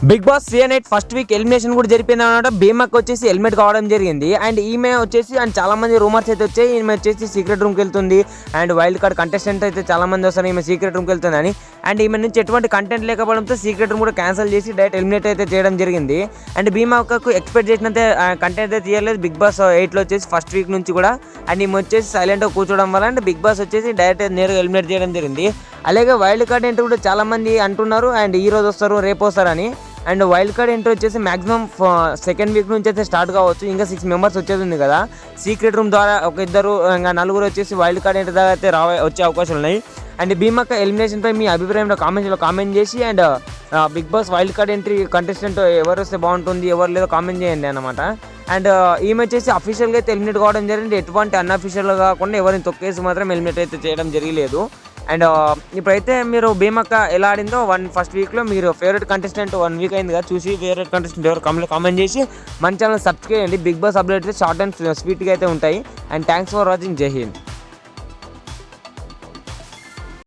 Big boss season 8 first week elimination కూడా జరిపింది అనమాట. భీమకి వచ్చేసి హెల్మెట్ కావడం జరిగింది. అండ్ ఈమె వచ్చేసి అండ్ చాలా మంది రూమర్స్ అయితే వచ్చాయి ఈమె వచ్చేసి సీక్రెట్ రూమ్కి వెళ్తుంది అండ్ వైల్డ్ కార్డ్ కంటెస్టెంట్ అయితే చాలా మంది వస్తారు ఈమె సీక్రెట్ రూమ్కి వెళ్తుందని. అండ్ ఈమె నుంచి ఎటువంటి కంటెంట్ లేకపోవడంతో సీక్రెట్ రూమ్ కూడా క్యాన్సిల్ చేసి డైరెక్ట్ ఎలిమినేట్ అయితే చేయడం జరిగింది. అండ్ భీమకు ఎక్స్పెక్ట్ చేసినంత కంటెంట్ అయితే తీయలేదు బిగ్ బాస్ 8లో వచ్చేసి ఫస్ట్ వీక్ నుంచి కూడా. అండ్ ఈమె వచ్చేసి సైలెంట్గా కూర్చోవడం వల్ల అండ్ బిగ్ బాస్ వచ్చేసి డైరెక్ట్ నేరుగా ఎలిమినేట్ చేయడం జరిగింది. అలాగే వైల్డ్ కార్డ్ ఎంట్రీ కూడా చాలా మంది అంటున్నారు అండ్ ఈ రోజు వస్తారు రేపు వస్తారని. అండ్ వైల్డ్ కార్డ్ ఎంట్రీ వచ్చేసి మాక్సిమం సెకండ్ వీక్ నుంచి అయితే స్టార్ట్ కావచ్చు. ఇంకా 6 మెంబర్స్ వచ్చేది ఉంది కదా. సీక్రెట్ రూమ్ ద్వారా ఒక ఇద్దరు ఇంకా నలుగురు వచ్చేసి వైల్డ్ కార్డ్ ఎంట్రీ ద్వారా అయితే వచ్చే అవకాశాలు ఉన్నాయి. అండ్ భీమక్క ఎలిమినేషన్పై మీ అభిప్రాయంలో కామెంట్ చేసి and big boss wild card entry contestant ఎవరు వస్తే బాగుంటుంది ఎవరు లేదో కామెంట్ చేయండి అన్నమాట. అండ్ ఈమె వచ్చేసి అఫీషియల్గా అయితే ఎలిమినేట్ కావడం జరిగింది. ఎటువంటి అన్అఫీషియల్గా కాకుండా ఎవరిని తొక్కేసి మాత్రం ఎలిమినేట్ అయితే చేయడం జరగలేదు. అండ్ ఇప్పుడైతే మీరు భీమక్క ఎలా ఆడిందో ఫస్ట్ వీక్లో మీరు ఫేవరెట్ కంటెస్టెంట్ 1 వీక్ అయింది కదా చూసి ఫేవరెట్ కంటెస్టెంట్ ఎవరు కామెంట్ చేసి మన ఛానల్ సబ్స్క్రైబ్ చేయండి. Big boss updates short and స్వీట్గా అయితే ఉంటాయి. And thanks for watching. జై హింద్.